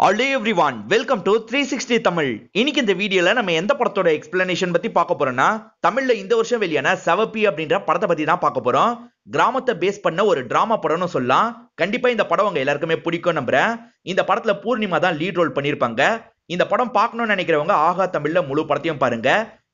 Hello everyone, welcome to 360 Tamil. இன்னைக்கு இந்த வீடியோல நம்ம எந்த படத்தோட எக்ஸ்பிளனேஷன் பத்தி பார்க்க போறோம்னா, தமிழ்ல இந்த வருஷம் வெளியான செவப்பி அப்படின்ற படத்தை பத்தி தான் பார்க்க போறோம். கிராமத்தை பேஸ் பண்ண ஒரு டிராமா படம்னு சொல்லலாம். கண்டிப்பா இந்த படம் உங்க எல்லாருக்குமே பிடிக்கும் நம்புறேன். இந்த படத்துல பூர்ணிமா தான் லீட் ரோல் பண்ணிருப்பாங்க. இந்த படம் பார்க்கணும்னு நினைக்கிறவங்க ஆகா தமிழ்ல முழு படத்தையும் பாருங்க.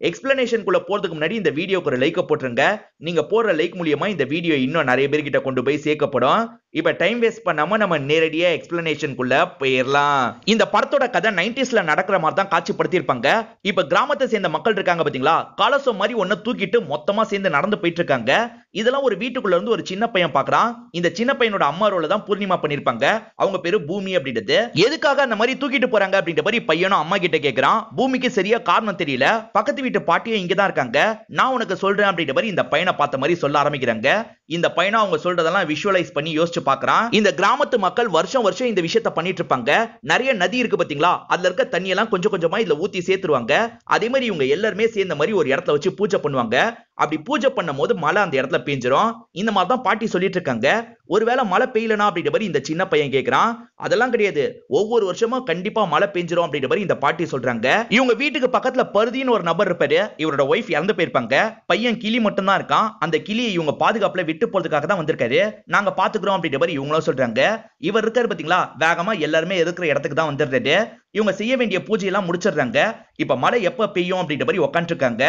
எக்ஸ்பிளனேஷனுக்குள்ள போறதுக்கு முன்னாடி இந்த வீடியோக்கு ஒரு லைக் போட்டுருங்க. நீங்க போடுற லைக் மூலியமா இந்த வீடியோ இன்னும் நிறைய பேர்கிட்ட கொண்டு போய் சேர்க்கப்படும். இப்ப டைம் வேஸ்ட் பண்ணாம நம்ம நேரடியா எக்ஸ்பிளனேஷனுக்குள்ள போயிடலாம். இந்த படத்தோட கதை 90sல நடக்கிற மாதிரி தான் காட்சிப்படுத்திருப்பாங்க. இப்ப கிராமத்தை சேர்ந்த மக்கள் இருக்காங்க பாத்தீங்களா, கலசம் மாதிரி ஒன்ன தூக்கிட்டு மொத்தமா சேர்ந்து நடந்து போயிட்டு இருக்காங்க. இதெல்லாம் ஒரு வீட்டுக்குள்ள இருந்து ஒரு சின்ன பையன் பாக்குறான். இந்த சின்ன பையனோட அம்மா ரோல தான் பூர்ணிமா பண்ணிருப்பாங்க. அவங்க பேரு பூமி அப்படின்றது. எதுக்காக அந்த மாதிரி தூக்கிட்டு போறாங்க அப்படின்ற மாதிரி பையனும் அம்மா கிட்ட கேக்குறான். பூமிக்கு சரியா காரணம் தெரியல. பக்கத்து வீட்டு பாட்டியும் இங்கதான் இருக்காங்க, நான் உனக்கு சொல்றேன் அப்படின்ற மாதிரி இந்த பையனை பார்த்த மாதிரி சொல்ல ஆரம்பிக்கிறாங்க. இந்த பையனை அவங்க சொல்றதெல்லாம் விஷுவலைஸ் பண்ணி யோசிச்சு பார்க்கறான். இந்த கிராமத்து மக்கள் வருஷம் வருஷம் இந்த விஷயத்தை பண்ணிட்டு இருப்பாங்க. நிறைய நதி இருக்கு பாத்தீங்களா, அதுல இருக்க தண்ணி எல்லாம் கொஞ்சம் கொஞ்சமா இதுல ஊத்தி சேர்த்துருவாங்க. அதே மாதிரி இவங்க எல்லாருமே சேர்ந்த மாதிரி ஒரு இடத்துல வச்சு பூஜை பண்ணுவாங்க. அப்படி பூஜை பண்ணும் போது மழை அந்த இடத்துல பெஞ்சிரும். இந்த மாதிரி தான் பாட்டி சொல்லிட்டு இருக்காங்க. ஒருவேளை மழை பெய்யலனா அப்படின்ற மாதிரி இந்த சின்ன பையன் கேட்கிறான். அதெல்லாம் கிடையாது, ஒவ்வொரு வருஷமும் கண்டிப்பா மழை பெஞ்சிரும் அப்படின்ற மாதிரி இந்த பாட்டி சொல்றாங்க. இவங்க வீட்டுக்கு பக்கத்துல பருதின்னு ஒரு நபர் இருப்பாரு. இவரோட ஒய்ஃப் இறந்து போயிருப்பாங்க. பையன் கிளி மட்டும் தான் இருக்கான். அந்த கிளியை இவங்க பாதுகாப்புல விட்டு போறதுக்காக தான் வந்திருக்காரு, நாங்க பாத்துக்கிறோம் அப்படின்ற மாதிரி இவங்களும் சொல்றாங்க. இவர் இருக்காரு பாத்தீங்களா, வேகமா எல்லாருமே இருக்கிற இடத்துக்கு தான் வந்துடுறாரு. இவங்க செய்ய வேண்டிய பூஜை எல்லாம் முடிச்சிடுறாங்க. இப்ப மழை எப்ப பெய்யும் அப்படின்ற மாதிரி உட்காந்துட்டு இருக்காங்க.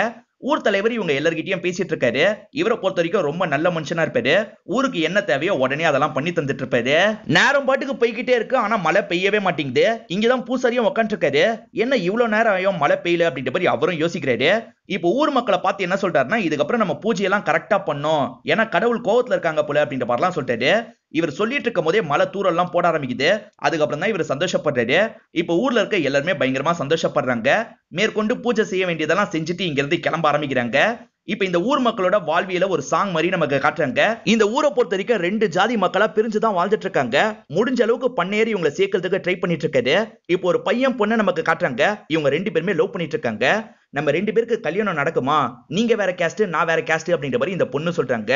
ஊர் தலைவர் இவங்க எல்லார்கிட்டயும் பேசிட்டு இருக்காரு. இவரை பொறுத்த வரைக்கும் ரொம்ப நல்ல மனுஷனா இருப்பாரு. ஊருக்கு என்ன தேவையோ உடனே அதெல்லாம் பண்ணி தந்துட்டு இருப்பாரு. நேரம் பாட்டுக்கு போய்கிட்டே இருக்கு, ஆனா மழை பெய்யவே மாட்டேங்குது. இங்கதான் பூசாரியும் உட்காந்துட்டு இருக்காரு. என்ன இவ்வளவு நேரம் ஆயும் மழை பெய்யல அப்படின்ற மாதிரி அவரும் யோசிக்கிறாரு. இப்போ ஊர் மக்களை பார்த்து என்ன சொல்றாருன்னா, இதுக்கப்புறம் நம்ம பூஜையெல்லாம் கரெக்டா பண்ணோம், ஏன்னா கடவுள் கோவத்துல இருக்காங்க போல அப்படின்ற மாதிரிலாம் சொல்லிட்டாரு. இவர் சொல்லிட்டு இருக்கும் போதே மழை தூரல் எல்லாம் போட ஆரம்பிக்குது. அதுக்கப்புறம் தான் இவர் சந்தோஷப்படுறாரு. இப்ப ஊர்ல இருக்க எல்லாருமே பயங்கரமா சந்தோஷப்படுறாங்க. மேற்கொண்டு பூஜை செய்ய வேண்டியதெல்லாம் செஞ்சுட்டு இங்க இருந்து கிளம்ப ஆரம்பிக்கிறாங்க. இப்ப இந்த ஊர் மக்களோட வாழ்வியல ஒரு சாங் மாதிரி நமக்கு காட்டுறாங்க. இந்த ஊரை பொறுத்த வரைக்கும் ரெண்டு ஜாதி மக்களா பிரிஞ்சுதான் வாழ்ந்துட்டு இருக்காங்க. முடிஞ்ச அளவுக்கு பண்ணேறி இவங்களை சேர்க்கறதுக்கு ட்ரை பண்ணிட்டு இருக்காரு. இப்போ ஒரு பையன் பொண்ணை நமக்கு காட்டுறாங்க. இவங்க ரெண்டு பேருமே லவ் பண்ணிட்டு இருக்காங்க. நம்ம ரெண்டு பேருக்கு கல்யாணம் நடக்குமா, நீங்க வேற கேஸ்ட் நான் வேற கேஸ்ட் அப்படின்ற மாதிரி இந்த பொண்ணு சொல்றாங்க.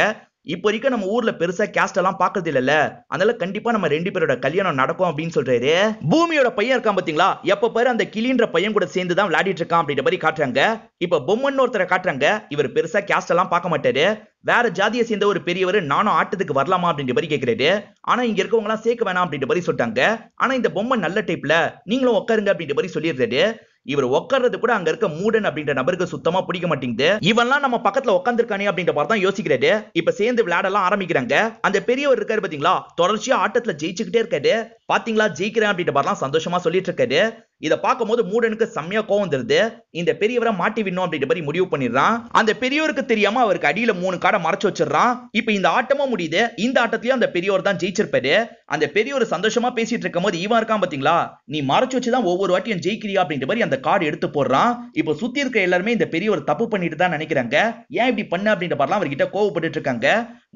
இப்போ வரைக்கும் நம்ம ஊர்ல பெருசா கேஸ்ட் எல்லாம் பாக்குறது இல்ல, அதனால கண்டிப்பா நம்ம ரெண்டு பேரோட கல்யாணம் நடக்கும் அப்படின்னு சொல்றாரு. பூமியோட பையன் இருக்கான் பாத்தீங்களா, எப்ப பாரு அந்த கிளின்ற பையன் கூட சேர்ந்து தான் விளையாடிட்டு இருக்கான் அப்படின்ற மாதிரி காட்டுறாங்க. இப்ப பொம்மன் ஒருத்தரை காட்டுறாங்க. இவர் பெருசா கேஸ்ட் எல்லாம் பார்க்க மாட்டாரு. வேற ஜாதியை சேர்ந்த ஒரு பெரியவர் நானும் ஆட்டத்துக்கு வரலாமா அப்படின்ற மாதிரி கேட்கிறாரு. ஆனா இங்க இருக்கவங்க எல்லாம் சேர்க்க வேணாம் அப்படின்ற மாதிரி சொல்லிட்டாங்க. ஆனா இந்த பொம்மை நல்ல டைப்ல, நீங்களும் உட்காருங்க அப்படின்ற மாதிரி சொல்லிடுறாரு. இவர் உட்கார்றது கூட அங்க இருக்க மூடன் அப்படின்ற நபருக்கு சுத்தமா பிடிக்க மாட்டேங்குது. இவன்லாம் நம்ம பக்கத்துல உட்காந்துருக்கானே அப்படின்ற மாதிரி தான் யோசிக்கிறாரு. இப்ப சேர்ந்து விளையாடலாம் ஆரம்பிக்கிறாங்க. அந்த பெரியவர் இருக்காரு பாத்தீங்களா, தொடர்ச்சியா ஆட்டத்துல ஜெயிச்சுக்கிட்டே இருக்காரு. பாத்தீங்களா ஜெயிக்கிறேன் அப்படின்ற மாதிரிலாம் சந்தோஷமா சொல்லிட்டு இருக்காரு. இத பார்க்கும்போது மூடனுக்கு செம்மையா கோவம் வந்துருது. இந்த பெரியவரை மாட்டி விடணும் அப்படின்ற மாதிரி முடிவு பண்ணிடுறான். அந்த பெரியவருக்கு தெரியாம அவருக்கு அடியில 3 காடை மறைச்சு வச்சிடறான். இப்ப இந்த ஆட்டமும் முடியுது. இந்த ஆட்டத்திலயும் அந்த பெரியவர் தான் ஜெயிச்சிருப்பாரு. அந்த பெரியவர் சந்தோஷமா பேசிட்டு இருக்கும் போது இவன் இருக்கான் பாத்தீங்களா, நீ மறைச்சு வச்சுதான் ஒவ்வொரு வாட்டியும் ஜெயிக்கிறியா அப்படின்ற மாதிரி அந்த கார்டு எடுத்து போடுறான். இப்ப சுத்தி இருக்க எல்லாருமே இந்த பெரியவர் தப்பு பண்ணிட்டு தான் நினைக்கிறாங்க. ஏன் இப்படி பண்ண அப்படின்ற மாதிரிலாம் அவர்கிட்ட கோவப்பட்டு இருக்காங்க.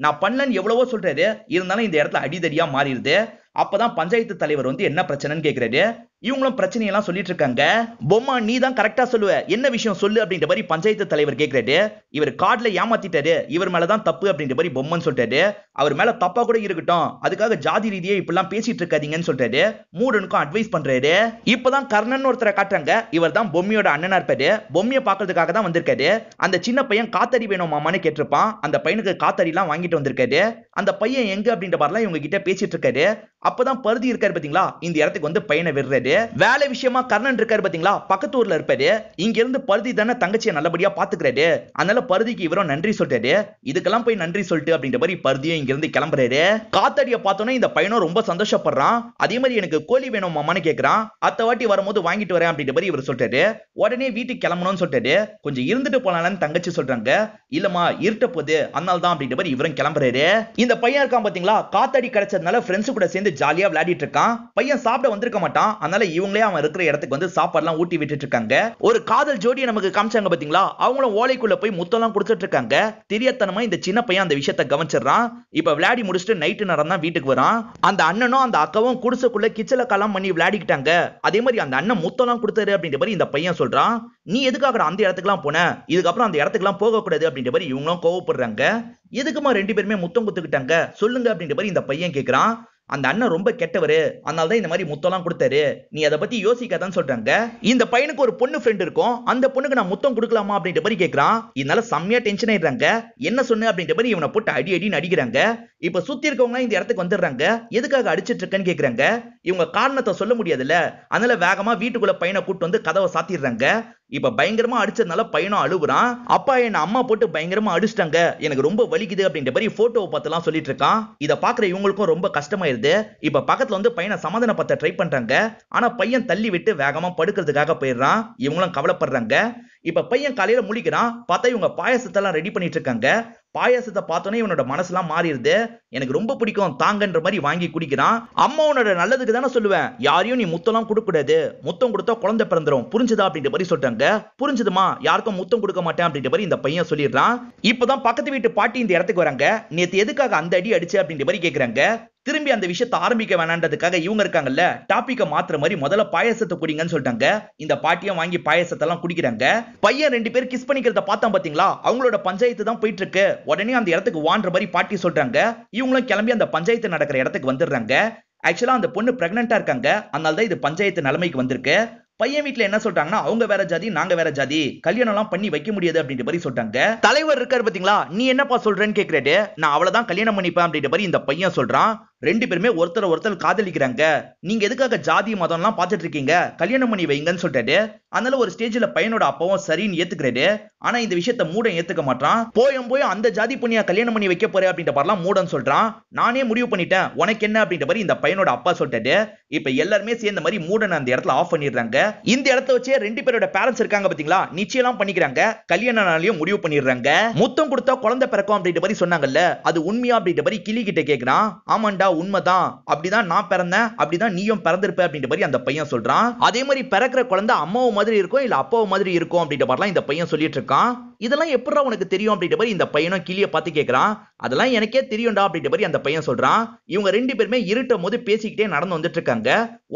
நான் பண்ணலன்னு எவ்வளவோ சொல்றாரு, இருந்தாலும் இந்த இடத்துல அடிதடியா மாறிடுது. அப்பதான் பஞ்சாயத்து தலைவர் வந்து என்ன பிரச்சனைன்னு கேக்குறாரு. இவங்களும் பிரச்சனையெல்லாம் சொல்லிட்டு இருக்காங்க. பொம்மா நீ தான் கரெக்டா சொல்லுவ, என்ன விஷயம் சொல்லு அப்படின்ற மாதிரி பஞ்சாயத்து தலைவர் கேக்குறாரு. இவர் கார்டுல ஏமாத்திட்டாரு, இவர் மேலதான் தப்பு அப்படின்ற மாதிரி பொம்மன் சொல்றாரு. அவர் மேல தப்பா கூட இருக்கட்டும், அதுக்காக ஜாதி ரீதியா இப்பெல்லாம் பேசிட்டு இருக்காதீங்கன்னு சொல்றாரு. மூடனுக்கும் அட்வைஸ் பண்றாரு. இப்பதான் கர்ணன் ஒருத்தரை காட்டுறாங்க. இவர் தான் பொம்மியோட அண்ணனா இருப்பாரு. பொம்மியை பாக்குறதுக்காக தான் வந்திருக்காரு. அந்த சின்ன பையன் காத்தடி வேணும் மாமான்னு கேட்டிருப்பான். அந்த பையனுக்கு காத்தடி எல்லாம் வாங்கிட்டு வந்திருக்காரு. அந்த பையன் எங்க அப்படின்ற மாதிரிலாம் இவங்க கிட்ட பேசிட்டு இருக்காரு. அப்பதான் பருதி இருக்காரு பாத்தீங்களா, இந்த இடத்துக்கு வந்து பையனை விடுறாரு. வேலை விஷயமா கர்ணன் இருக்காரு பாத்தீங்களா, பக்கத்து ஊர்ல இருப்பாரு. இங்க இருந்து பருதி தானே தங்கச்சியை நல்லபடியா பாத்துக்கிறாரு. அதனால பருதிக்கு இவரும் நன்றி சொல்றாரு. இதுக்கெல்லாம் போய் நன்றி சொல்லிட்டு அப்படின்ற மாதிரி பருதியும் இங்க இருந்து கிளம்புறாரு. காத்தடிய பார்த்தோன்னே இந்த பையனும் ரொம்ப சந்தோஷப்படுறான். அதே மாதிரி எனக்கு கோழி வேணும் மாமான்னு கேக்குறான். அத்த வாட்டி வரும்போது வாங்கிட்டு வரேன் அப்படின்ற மாதிரி இவர் சொல்றாரு. உடனே வீட்டுக்கு கிளம்பணும்னு சொல்றாரு. கொஞ்சம் இருந்துட்டு போலாம்னு தங்கச்சி சொல்றாங்க. இல்லமா இருட்ட போது அதனால தான் அப்படின்ற மாதிரி இவரும் கிளம்புறாரு. இந்த பையன் இருக்கான் பாத்தீங்களா, காத்தடி கிடைச்சதுனால ஃப்ரெண்ட்ஸ் கூட சேர்ந்து ஜாலியா விளையாடிட்டு இருக்கான். பையன் சாப்பிட வந்திருக்க மாட்டான். அதனால இவங்களே அவன் இருக்கிற இடத்துக்கு வந்து சாப்பாடுலாம் ஊட்டி விட்டுட்டு இருக்காங்க. ஒரு காதல் ஜோடியை நமக்கு காமிச்சாங்க பாத்தீங்களா, அவங்களும் ஓலைக்குள்ள போய் முத்தம்லாம் கொடுத்துட்டு இருக்காங்க. தெரியாதனமா இந்த சின்ன பையன் அந்த விஷயத்தை கவனிச்சிடறான். இப்ப விளையாடி முடிச்சுட்டு நைட்டு நேரம் தான் வீட்டுக்கு வரான். அந்த அண்ணனும் அந்த அக்காவும் குடிசைக்குள்ள கிச்சல காலம் பண்ணி விளையாடிக்கிட்டாங்க. அதே மாதிரி அந்த அண்ணன் முத்தம்லாம் கொடுத்தாரு அப்படின்ற மாதிரி இந்த பையன் சொல்றான். நீ எதுக்காக அந்த இடத்துக்குலாம் போன, இதுக்கப்புறம் அந்த இடத்துக்குலாம் போக கூடாது அப்படின்ற மாதிரி இவங்களும் கோவப்படுறாங்க. எதுக்குமா ரெண்டு பேருமே முத்தம் குத்துக்கிட்டாங்க சொல்லுங்க அப்படின்ற மாதிரி இந்த பையன் கேக்குறான். அந்த அண்ணன் ரொம்ப கெட்டவரு, அதனால தான் இந்த மாதிரி முத்தம்லாம் கொடுத்தாரு, நீ அதை பத்தி யோசிக்காதான்னு சொல்றாங்க. இந்த பையனுக்கு ஒரு பொண்ணு ஃப்ரெண்ட் இருக்கும், அந்த பொண்ணுக்கு நான் முத்தம் கொடுக்கலாமா அப்படின்ற மாதிரி கேட்கறான். இதனால செம்மையா டென்ஷன் ஆயிடுறாங்க. என்ன சொன்ன அப்படின்ற மாதிரி இவனை போட்டு அடி அடின்னு அடிக்கிறாங்க. இப்ப சுத்தி இருக்கவங்க இந்த இடத்துக்கு வந்துடுறாங்க. எதுக்காக அடிச்சிட்டு இருக்கேன்னு கேக்குறாங்க. இவங்க காரணத்தை சொல்ல முடியாதுல்ல, அதனால வேகமா வீட்டுக்குள்ள பையனை கூட்டு வந்து கதவை சாத்திடுறாங்க. இப்ப பயங்கரமா அடிச்சதுனால பையனும் அழுகுறான். அப்பா என்ன அம்மா போட்டு பயங்கரமா அடிச்சிட்டாங்க, எனக்கு ரொம்ப வலிக்குது அப்படின்ற மாதிரி போட்டோவை பார்த்துலாம் சொல்லிட்டு இருக்கான். இத பாக்குற இவங்களுக்கும் ரொம்ப கஷ்டமாயிருது. இப்ப பக்கத்துல வந்து பையனை சமாதானப்படுத்த ட்ரை பண்றாங்க. ஆனா பையன் தள்ளி விட்டு வேகமா படுக்கிறதுக்காக போயிடுறான். இவங்களும் கவலைப்படுறாங்க. இப்ப பையன் காலையில முழிக்கிறான். பார்த்தா இவங்க பாயாசத்தெல்லாம் ரெடி பண்ணிட்டு இருக்காங்க. பாயாசத்தை பார்த்தோன்னே இவனோட மனசுலாம் மாறிடுது. எனக்கு ரொம்ப பிடிக்கும் தாங்கன்ற மாதிரி வாங்கி குடிக்கிறான். அம்மாவோட நல்லதுக்கு தானே சொல்லுவேன், யாரையும் நீ முத்தம்லாம் கொடுக்க கூடாது, முத்தம் கொடுத்தா குழந்தை பிறந்துரும், புரிஞ்சுதா அப்படின்ற மாதிரி சொல்றாங்க. புரிஞ்சுதுமா, யாருக்கும் முத்தம் கொடுக்க மாட்டேன் அப்படின்ற மாதிரி இந்த பையன் சொல்லிடுறான். இப்பதான் பக்கத்து வீட்டு பாட்டி இந்த இடத்துக்கு வராங்க. நேத்து எதுக்காக அந்த அடி அடிச்சு அப்படின்ற மாதிரி கேக்குறாங்க. திரும்பி அந்த விஷயத்தை ஆரம்பிக்க வேணான்றதுக்காக இவங்க இருக்காங்கல்ல, டாபிக்க மாத்துற மாதிரி முதல்ல பாயாசத்தை குடிங்கன்னு சொல்லிட்டாங்க. இந்த பாட்டியும் வாங்கி பாயாசத்தை எல்லாம் குடிக்கிறாங்க. பையன் 2 பேர் கிஸ் பண்ணிக்கிறத பார்த்தா பாத்தீங்களா, அவங்களோட பஞ்சாயத்து தான் போயிட்டு இருக்கு. உடனே அந்த இடத்துக்கு வான்ற மாதிரி பாட்டி சொல்றாங்க. இவங்களும் கிளம்பி அந்த பஞ்சாயத்து நடக்கிற இடத்துக்கு வந்துடுறாங்க. ஆக்சுவலா அந்த பொண்ணு பிரெக்னெண்டா இருக்காங்க, அதனால தான் இது பஞ்சாயத்து நிலைமைக்கு வந்திருக்கு. பையன் வீட்டுல என்ன சொல்றாங்கன்னா, அவங்க வேற ஜாதி நாங்க வேற ஜாதி, கல்யாணம் எல்லாம் பண்ணி வைக்க முடியாது அப்படின்ற மாதிரி சொல்றாங்க. தலைவர் இருக்காரு பாத்தீங்களா, நீ என்னப்பா சொல்றேன்னு கேக்குறாரு. நான் அவளதான் கல்யாணம் பண்ணிப்பேன் அப்படின்ற மாதிரி இந்த பையன் சொல்றான். 2 பேருமே ஒருத்தர் காதலிக்கிறாங்க. நீங்க எதுக்காக ஜாதி மதம் எல்லாம் பாத்துட்டு இருக்கீங்க, கல்யாணம் பண்ணி வைங்கன்னு சொல்றாரு. அதனால ஒரு ஸ்டேஜ்ல பையனோட அப்பாவும் சரின்னு ஏத்துக்கிறாரு. ஆனா இந்த விஷயத்த மூடன் ஏத்துக்க மாட்டான். போய் அந்த ஜாதி பொண்ணியா கல்யாணம் பண்ணி வைக்க போற அப்படின்ற மாதிரிலாம் மூடன் சொல்றான். நானே முடிவு பண்ணிட்டேன், உனக்கு என்ன அப்படின்ற மாதிரி இந்த பையனோட அப்பா சொல்லிட்டாரு. இப்ப எல்லாருமே சேர்ந்த மாதிரி மூடன் அந்த இடத்துல ஆஃப் பண்ணிடுறாங்க. இந்த இடத்த வச்சே 2 பேரோட பேரண்ட்ஸ் இருக்காங்க பாத்தீங்களா, நிச்சயம் பண்ணிக்கிறாங்க. கல்யாண நாளையும் முடிவு பண்ணிடுறாங்க. முத்தம் கொடுத்தா குழந்தை பிறக்கும் அப்படின்ற மாதிரி சொன்னாங்கல்ல, அது உண்மையா அப்படின்ற மாதிரி கிளி கிட்ட கேக்குறான். ஆமாண்டா உண்மைதான், அப்படிதான் நான் பிறந்தேன், அப்படிதான் நீயும் பிறந்திருப்ப அப்படின்ற மாதிரி அந்த பையன் சொல்றான். அதே மாதிரி பிறக்கிற குழந்தை அம்மாவு மாதிரி இருக்கும் இல்ல அப்பாவு மாதிரி இருக்கும் அப்படின்ற மாதிரிலாம் இந்த பையன் சொல்லிட்டு இருக்கான். இதெல்லாம் எப்படா உனக்கு தெரியும் அப்படின்ற மாதிரி இந்த பையனும் கிளிய பார்த்து கேக்குறான். அதெல்லாம் எனக்கே தெரியும்டா அப்படின்ற மாதிரி அந்த பையன் சொல்றான். இவங்க 2 பேருமே இருட்டும் போது பேசிக்கிட்டே நடந்து வந்துட்டு இருக்காங்க.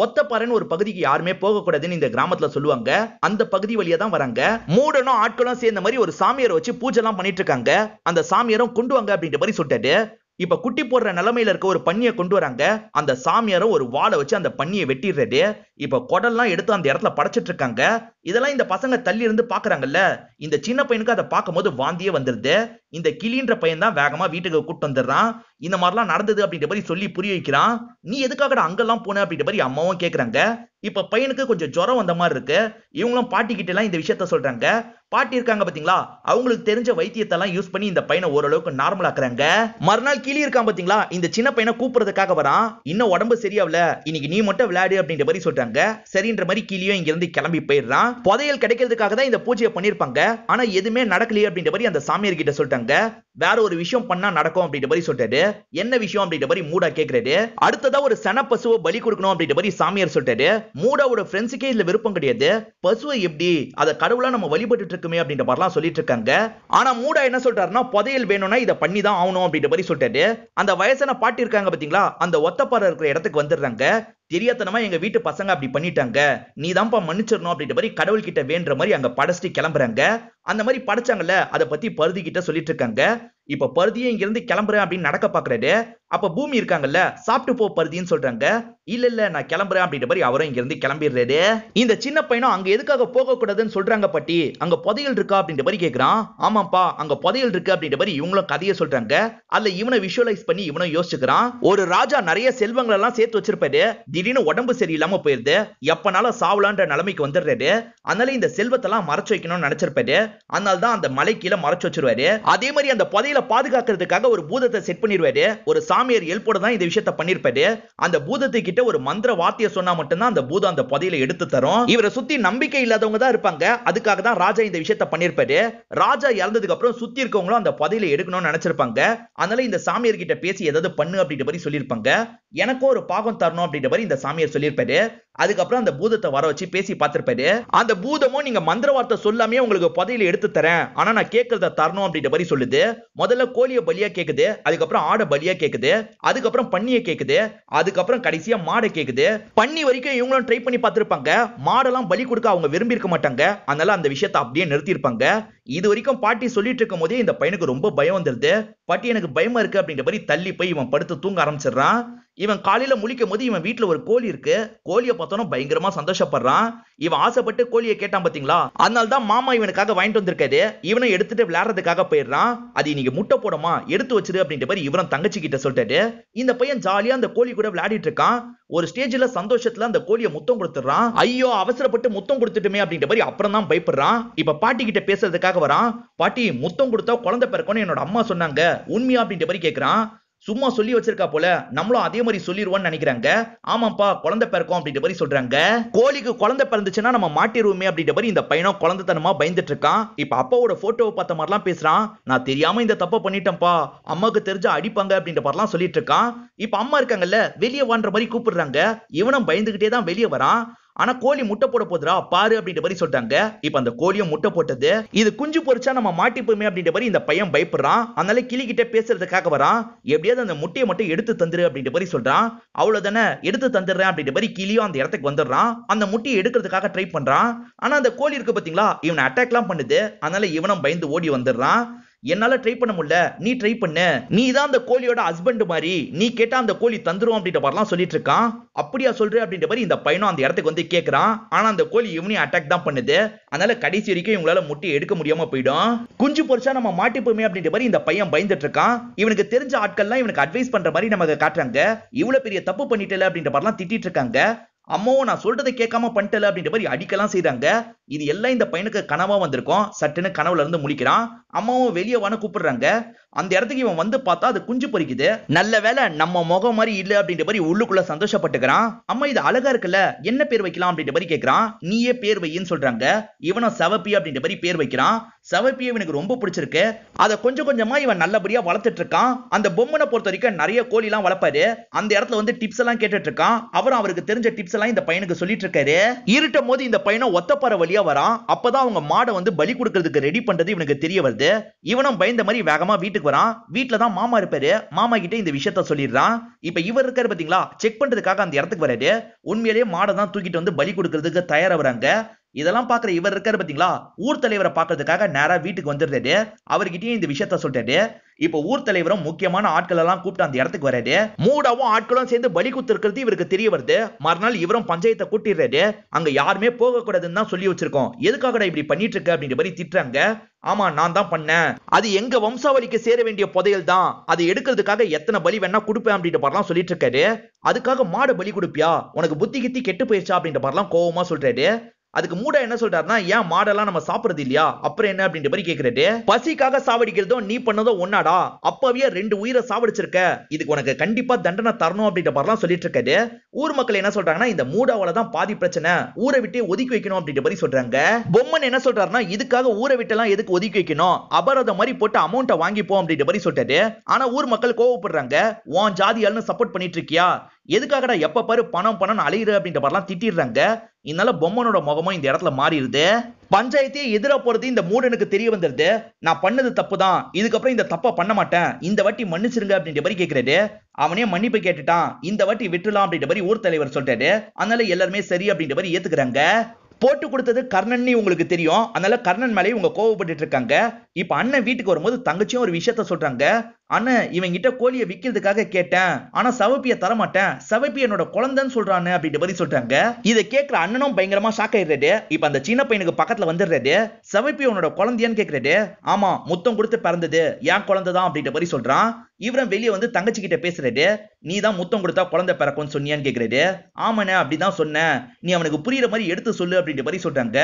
ஒத்தப்பாறைன்னு ஒரு பகுதிக்கு யாருமே போக கூடாதுன்னு இந்த கிராமத்துல சொல்லுவாங்க. அந்த பகுதி வழியா தான் வராங்க. மூடனும் ஆட்களும் சேர்ந்த மாதிரி ஒரு சாமியாரை வச்சு பூஜை எல்லாம் பண்ணிட்டு இருக்காங்க. அந்த சாமியாரும் கொண்டு வாங்க அப்படின்ற மாதிரி சொல்லிட்டாரு. இப்ப குட்டி போடுற நிலைமையில இருக்க ஒரு பன்னியை கொண்டு வராங்க. அந்த சாமியாரும் ஒரு வாளை வச்சு அந்த பன்னியை வெட்டிடுறாரு. இப்ப குடல்லாம் எடுத்து அந்த இடத்துல படைச்சிட்டு இருக்காங்க. இதெல்லாம் இந்த பசங்க தள்ளி இருந்து பாக்குறாங்கல்ல, இந்த சின்ன பையனுக்கு அதை பார்க்கும்போது வாந்தியே வந்துருது. இந்த கிளின்ற பையன் தான் வேகமா வீட்டுக்கு கூட்டு வந்துடுறான். இந்த மாதிரிலாம் நடந்தது அப்படின்ற மாதிரி சொல்லி புரிய வைக்கிறான். நீ எதுக்காக அங்கெல்லாம் போன அப்படின்ற மாதிரி அம்மாவும் கேக்குறாங்க. இப்ப பையனுக்கு கொஞ்சம் ஜுரம் வந்த மாதிரி இருக்கு. இவங்களும் பாட்டி கிட்ட எல்லாம் இந்த விஷயத்த சொல்றாங்க. பாட்டி இருக்காங்க பாத்தீங்களா, அவங்களுக்கு தெரிஞ்ச வைத்தியத்தெல்லாம் யூஸ் பண்ணி இந்த பையனை ஓரளவுக்கு நார்மல் ஆக்குறாங்க. மறுநாள் கிளி இருக்கான் பாத்தீங்களா, இந்த சின்ன பையனை கூப்பிடுறதுக்காக வரான். இன்னும் உடம்பு சரியாவல, இன்னைக்கு நீ மட்டும் விளையாடு அப்படின்ற மாதிரி சொல்றாங்க. சரின்ற மாதிரி கிளியும் இங்க இருந்து கிளம்பி போயிடுறான். புதையல் கிடைக்கிறதுக்காக தான் இந்த பூஜையை பண்ணிருப்பாங்க. ஆனா எதுவுமே நடக்கலையே அப்படின்ற மாதிரி அந்த சாமியார் கிட்ட சொல்லிட்டாங்க. வேற ஒரு விஷயம் பண்ணா நடக்கும் அப்படின்ற மாதிரி சொல்லிட்டாரு. என்ன விஷயம் அப்படின்ற மாதிரி மூடா கேக்குறாரு. அடுத்ததா ஒரு சன பசுவை பலி கொடுக்கணும் அப்படின்ற மாதிரி சாமியார் சொல்லிட்டாரு. மூடாவோட ஃப்ரெண்ட்ஸுக்கே இதுல விருப்பம் கிடையாது. பசுவை எப்படி, அதை கடவுளா நம்ம வழிபட்டு இருக்குமே அப்படின்ற மாதிரிலாம் சொல்லிட்டு இருக்காங்க. ஆனா மூடா என்ன சொல்றாருன்னா, புதையல் வேணும்னா இதை பண்ணி தான் ஆகணும் அப்படின்ற மாதிரி சொல்லிட்டாரு. அந்த வயசான பாட்டி இருக்காங்க பாத்தீங்களா, அந்த ஒத்தப்பாறை இருக்கிற இடத்துக்கு வந்துடுறாங்க. தெரியாதனமா எங்க வீட்டு பசங்க அப்படி பண்ணிட்டாங்க, நீ தான்ப்பா மன்னிச்சிடணும் அப்படின்ற மாதிரி கடவுள் கிட்ட வேண்ட மாதிரி அங்க படைச்சிட்டு கிளம்புறாங்க. அந்த மாதிரி படைச்சாங்கல்ல, அதை பத்தி பருதி கிட்ட சொல்லிட்டு இருக்காங்க. இப்ப பருதியை இங்க இருந்து கிளம்புறேன் அப்படின்னு நடக்க பாக்குறாரு. அப்ப பூமி இருக்காங்கல்ல, சாப்பிட்டு போ பருதின்னு சொல்றாங்க. இல்ல நான் கிளம்புறேன் அப்படின்ற மாதிரி அவரும் இங்க இருந்து கிளம்பிடுறாரு. இந்த சின்ன பையனும் அங்க எதுக்காக போக கூடாதுன்னு சொல்றாங்க பாட்டி, அங்க புதையல் இருக்கா அப்படின்ற மாதிரி கேக்குறான். ஆமாப்பா அங்க புதையல் இருக்கு அப்படின்ற மாதிரி இவங்களும் கதையை சொல்றாங்க. அதுல இவனை விஷுவலைஸ் பண்ணி இவனும் யோசிச்சுக்கிறான். ஒரு ராஜா நிறைய செல்வங்கள் எல்லாம் சேர்த்து வச்சிருப்பாரு. திடீர்னு உடம்பு சரியில்லாம போயிருது, எப்பனாலும் சாவலான்ற நிலைமைக்கு வந்துடுறாரு. அதனால இந்த செல்வத்தெல்லாம் மறைச்சு வைக்கணும்னு நினைச்சிருப்பாரு. அதனால தான் அந்த மலை கீழே மறைச்சு வச்சிருவாரு. அதே மாதிரி அந்த புதையல பாதுகாக்கிறதுக்காக ஒரு பூதத்தை செட் பண்ணிடுவாரு. ஒரு சாமியார் ஹெல்ப்போட தான் இந்த விஷயத்தை பண்ணிருப்பாரு. அந்த பூதத்தை கிட்ட ஒரு மந்திர வார்த்தையை சொன்னா மட்டும்தான் அந்த பூதம் அந்த புதையலை எடுத்து தரும். இவரை சுத்தி நம்பிக்கை இல்லாதவங்க தான் இருப்பாங்க. அதுக்காக தான் ராஜா இந்த விஷயத்தை பண்ணிருப்பாரு. ராஜா இறந்ததுக்கு அப்புறம் சுத்தி இருக்கவங்களும் அந்த புதையலை எடுக்கணும்னு நினைச்சிருப்பாங்க. அதனால இந்த சாமியார் கிட்ட பேசி ஏதாவது பண்ணு அப்படின்ற மாதிரி சொல்லியிருப்பாங்க. எனக்கும் ஒரு பாகம் தரணும் அப்படின்ற மாதிரி இந்த சாமியார் சொல்லியிருப்பாரு. அதுக்கப்புறம் அந்த பூதத்தை வர வச்சு பேசி பார்த்திருப்பாரு. அந்த பூதமும் நீங்க மந்திர வார்த்தை சொல்லாமே உங்களுக்கு புதையலை எடுத்து தரேன், ஆனா நான் கேட்கறத தரணும் அப்படின்ற மாதிரி சொல்லுது. முதல்ல கோழிய பலியா கேக்குது, அதுக்கப்புறம் ஆட பலியா கேக்குது, அதுக்கப்புறம் பன்னியை கேக்குது, அதுக்கப்புறம் கடைசியா மாடை கேக்குது. பன்னி வரைக்கும் இவங்களும் ட்ரை பண்ணி பார்த்திருப்பாங்க. மாடெல்லாம் பலி கொடுக்க அவங்க விரும்பி இருக்க மாட்டாங்க. அதனால அந்த விஷயத்தை அப்படியே நிறுத்திருப்பாங்க. இது வரைக்கும் பாட்டி சொல்லிட்டு இருக்கும் போதே இந்த பையனுக்கு ரொம்ப பயம் வந்துருது. பாட்டி எனக்கு பயமா இருக்கு அப்படின்ற மாதிரி தள்ளி போய் இவன் படுத்து தூங்க ஆரம்பிச்சிடறான். இவன் காலையில முழிக்கும் போது இவன் வீட்டுல ஒரு கோழி இருக்கு. கோழியை பார்த்தோன்னு பயங்கரமா சந்தோஷப்படுறான். இவன் ஆசைப்பட்டு கோழியை கேட்டான் பாத்தீங்களா, அதனால தான் மாமா இவனுக்காக வாங்கிட்டு வந்திருக்காரு. இவனை எடுத்துட்டு விளையாடுறதுக்காக போயிடுறான். அது இன்னைக்கு முட்டை போடுமா, எடுத்து வச்சிரு அப்படின்ற மாதிரி இவன் தங்கச்சி கிட்ட சொல்லிட்டாரு. இந்த பையன் ஜாலியா அந்த கோழி கூட விளையாடிட்டு இருக்கான். ஒரு ஸ்டேஜ்ல சந்தோஷத்துல அந்த கோழியை முத்தம் கொடுத்துறான். ஐயோ அவசரப்பட்டு முத்தம் கொடுத்துட்டுமே அப்படின்ற மாதிரி அப்புறம் தான் பயப்படுறான். இப்ப பாட்டி கிட்ட பேசுறதுக்காக வரான். பாட்டி, முத்தம் கொடுத்தா குழந்தை பிறக்கும்னு என்னோட அம்மா சொன்னாங்க, உண்மையா அப்படின்ற மாதிரி கேக்குறான். சும்மா சொல்லி வச்சிருக்கா போல, நம்மளும் அதே மாதிரி சொல்லிடுவோம்னு நினைக்கிறாங்க. ஆமாப்பா, குழந்தை பிறக்கும் அப்படின்ற மாதிரி சொல்றாங்க. கோழிக்கு குழந்தை பிறந்துச்சுன்னா நம்ம மாட்டிடுவோமே அப்படின்ற மாதிரி இந்த பையனும் குழந்தைத்தனமா பயந்துட்டு இருக்கான். இப்ப அப்பாவோட போட்டோவை பார்த்த மாதிரிலாம் பேசுறான். நான் தெரியாம இந்த தப்பை பண்ணிட்டேன்ப்பா, அம்மாவுக்கு தெரிஞ்சா அடிப்பாங்க அப்படின்ற மாதிரிலாம் சொல்லிட்டு இருக்கான். இப்ப அம்மா இருக்காங்கல்ல, வெளியே வான்ற மாதிரி கூப்பிடுறாங்க. இவனும் பயந்துகிட்டே தான் வெளியே வரான். ஆனா கோழி முட்டை போட போதுரா பாரு அப்படின்ற மாதிரி சொல்றாங்க. இப்ப அந்த கோழியும் முட்டை போட்டது. இது குஞ்சு பொரிச்சா நம்ம மாட்டிப்போமே அப்படின்ற மாதிரி இந்த பையன் பயப்படுறான். அதனால கிளிகிட்ட பேசுறதுக்காக வரான். எப்படியாவது அந்த முட்டையை மட்டும் எடுத்து தந்துரு அப்படின்ற மாதிரி சொல்றான். அவ்வளவுதானே, எடுத்து தந்துடுறேன் அப்படின்ற மாதிரி கிளியும் அந்த இடத்துக்கு வந்துடுறான். அந்த முட்டையை எடுக்கிறதுக்காக ட்ரை பண்றான். ஆனா அந்த கோழி இருக்கு பாத்தீங்களா, இவனை அட்டாக் எல்லாம் பண்ணுது. அதனால இவனும் பயந்து ஓடி வந்துடுறான். என்னால ட்ரை பண்ண முடியல, நீ ட்ரை பண்ணு, நீ தான் அந்த கோழியோட ஹஸ்பண்ட் மாதிரி, நீ கேட்டா அந்த கோழி தந்துரும் அப்படின்ற மாதிரிலாம் சொல்லிட்டு இருக்கான். அப்படியா சொல்ற அப்படின்ற மாதிரி இந்த பையனும் அந்த இடத்துக்கு வந்து கேக்குறான். ஆனா அந்த கோழி இவனையும் அட்டாக் தான் பண்ணுது. அதனால கடைசி வரைக்கும் இவங்களால முட்டையை எடுக்க முடியாம போயிடும். குஞ்சு பொரிச்சா நம்ம மாட்டிப்போமே அப்படின்ற மாதிரி இந்த பையன் பயந்துட்டு இருக்கான். இவனுக்கு தெரிஞ்ச ஆட்கள்லாம் இவனுக்கு அட்வைஸ் பண்ற மாதிரி நமக்கு காட்டுறாங்க. இவ்வளவு பெரிய தப்பு பண்ணிட்டல அப்படின்ற மாதிரிலாம் திட்டிட்டு இருக்காங்க. அம்மாவும் நான் சொல்றதை கேட்காம பண்ணிட்டல அப்படின்ற மாதிரி அடிக்கலாம் செய்றாங்க. இது எல்லாம் இந்த பையனுக்கு கனவா வந்திருக்கும். சட்டுன்னு கனவுல இருந்து முழிக்கிறான். அம்மாவும் வெளியே வான்னு கூப்பிடுறாங்க. அந்த இடத்துக்கு இவன் வந்து பார்த்தா அது குஞ்சு பொரிக்குது. நல்ல வேலை நம்ம முகம் மாதிரி இல்ல அப்படின்ற மாதிரி உள்ளுக்குள்ள சந்தோஷப்பட்டுக்கிறான். அம்மா இது அழகா இருக்குல்ல, என்ன பேர் வைக்கலாம் அப்படின்ற மாதிரி கேட்கிறான். நீயே பேர் வையின்னு சொல்றாங்க. இவனும் செவப்பி அப்படின்ற மாதிரி பேர் வைக்கிறான். செவப்பி இவனுக்கு ரொம்ப பிடிச்சிருக்கு. அதை கொஞ்சம் கொஞ்சமா இவன் நல்லபடியா வளர்த்துட்டு இருக்கான். அந்த பொம்மனை பொறுத்த வரைக்கும் நிறைய கோழி எல்லாம் வளர்ப்பாரு. அந்த இடத்துல வந்து டிப்ஸ் எல்லாம் கேட்டுட்டு இருக்கான். அவரும் அவருக்கு தெரிஞ்ச டிப்ஸ் எல்லாம் இந்த பையனுக்கு சொல்லிட்டு இருக்காரு. இருட்டும் போது இந்த பையனும் ஒத்தப்பாறை வழியா வரான். அப்பதான் அவங்க மாடை வந்து பலி கொடுக்கிறதுக்கு ரெடி பண்றது இவனுக்கு தெரிய வருது. இவனும் பயந்த மாதிரி வேகமா வீட்டுக்கு வரான். வீட்டுல தான் மாமா இருப்பாரு. மாமா கிட்ட இந்த விஷயத்த சொல்லிடுறான். இப்ப இவர் இருக்காரு பாத்தீங்களா, செக் பண்றதுக்காக அந்த இடத்துக்கு வராரு. உண்மையிலேயே மாடை தான் தூக்கிட்டு வந்து பலி கொடுக்கிறதுக்கு தயாரா வராங்க. இதெல்லாம் பாக்குற இவர் இருக்காரு பாத்தீங்களா, ஊர் தலைவரை பாக்குறதுக்காக நேரா வீட்டுக்கு வந்துடுறாரு. அவர்கிட்டயும் இந்த விஷயத்த சொல்லிட்டாரு. இப்ப ஊர் தலைவரும் முக்கியமான ஆட்கள் எல்லாம் கூப்பிட்டு அந்த இடத்துக்கு வராரு. மூடாவும் ஆட்களும் சேர்ந்து பலி குத்துறது இவருக்கு தெரிய வருது. மறுநாள் இவரும் பஞ்சாயத்தை கூட்டிடுறாரு. அங்க யாருமே போக கூடாதுன்னு தான் சொல்லி வச்சிருக்கோம், எதுக்காக இப்படி பண்ணிட்டு இருக்க அப்படின்ற மாதிரி திட்டுறாங்க. ஆமா நான் தான் பண்ணேன், அது எங்க வம்சாவளிக்கு சேர வேண்டிய புதையல் தான், அதை எடுக்கிறதுக்காக எத்தனை பலி வேணா கொடுப்பேன் அப்படின்ற மாதிரிலாம் சொல்லிட்டு இருக்காரு. அதுக்காக மாடு பலி கொடுப்பியா, உனக்கு புத்தி கித்தி கெட்டு போயிடுச்சா அப்படின்ற மாதிரிலாம் கோவமா சொல்றாரு. அதுக்கு மூடா என்ன சொல்றாருன்னா, ஏன் மாடெல்லாம் நம்ம சாப்பிடுறது இல்லையா, அப்புறம் என்ன அப்படின்ற மாதிரி கேக்குறாரு. பசிக்காக சாவடிக்கிறதோ நீ பண்ணதோ ஒன்னாடா, அப்பவே 2 உயிரை சாவடிச்சிருக்க, இதுக்கு உனக்கு கண்டிப்பா தண்டனை தரணும் அப்படின்ற மாதிரிலாம் சொல்லிட்டு இருக்காரு. ஊர் மக்கள் என்ன சொல்றாங்கன்னா, இந்த மூடாவால தான் பாதி பிரச்சனை, ஊரை விட்டு ஒதுக்கி வைக்கணும் அப்படின்ற மாதிரி சொல்றாங்க. பொம்மன் என்ன சொல்றாருன்னா, இதுக்காக ஊரை விட்டெல்லாம் எதுக்கு ஒதுக்கி வைக்கணும், அபராதம் மாதிரி போட்டு அமௌண்ட்டை வாங்கிப்போம் அப்படின்ற மாதிரி சொல்லிட்டாரு. ஆனா ஊர் மக்கள் கோவப்படுறாங்க. உன் ஜாதியால்னு சப்போர்ட் பண்ணிட்டு இருக்கியா, எதுக்காகடா எப்ப பாரு பணம் பணம் அலையிற அப்படின்ற மாதிரிலாம் திட்டிடுறாங்க. இதனால பொம்மனோட முகமும் இந்த இடத்துல மாறிடுது. பஞ்சாயத்தையே எதிரா போறது இந்த மூடனுக்கு தெரிய வந்துருது. நான் பண்ணது தப்பு தான், இதுக்கப்புறம் இந்த தப்ப பண்ண மாட்டேன், இந்த வாட்டி மன்னிச்சிருங்க அப்படின்ற மாதிரி கேக்குறாரு. அவனே மன்னிப்பு கேட்டுட்டான், இந்த வாட்டி விட்டுலாம் அப்படின்ற மாதிரி ஊர் தலைவர் சொல்றாரு. அதனால எல்லாருமே சரி அப்படின்ற மாதிரி ஏத்துக்கிறாங்க. போட்டு கொடுத்தது கர்ணன் உங்களுக்கு தெரியும், அதனால கர்ணன் மேலே இவங்க கோவப்பட்டு இருக்காங்க. இப்ப அண்ணன் வீட்டுக்கு வரும்போது தங்கச்சியும் ஒரு விஷயத்த சொல்றாங்க. அண்ணன் இவன் கிட்ட கோழியை விக்கிறதுக்காக கேட்டேன், ஆனா சவப்பிய தரமாட்டேன், சவப்பி என்னோட குழந்தைன்னு சொல்றானு அப்படின்ற மாதிரி சொல்றாங்க. இதை கேட்கிற அண்ணனும் பயங்கரமா ஷாக் ஆயிடுறாரு. இப்ப அந்த சின்ன பையனுக்கு பக்கத்துல வந்துடுறாரு. சவப்பி உன்னோட குழந்தையான்னு கேக்குறாரு. ஆமா முத்தம் கொடுத்து பிறந்தது என் குழந்தைதான் அப்படின்ற மாதிரி சொல்றான். இவரும் வெளியே வந்து தங்கச்சி கிட்ட பேசுறாரு. நீ தான் முத்தம் கொடுத்தா குழந்தை பிறக்கும்னு சொன்னியான்னு கேக்குறாரு. ஆமாண்ணே அப்படிதான் சொன்னேன், நீ அவனுக்கு புரியுற மாதிரி எடுத்து சொல்லு அப்படின்ற மாதிரி சொல்றாங்க.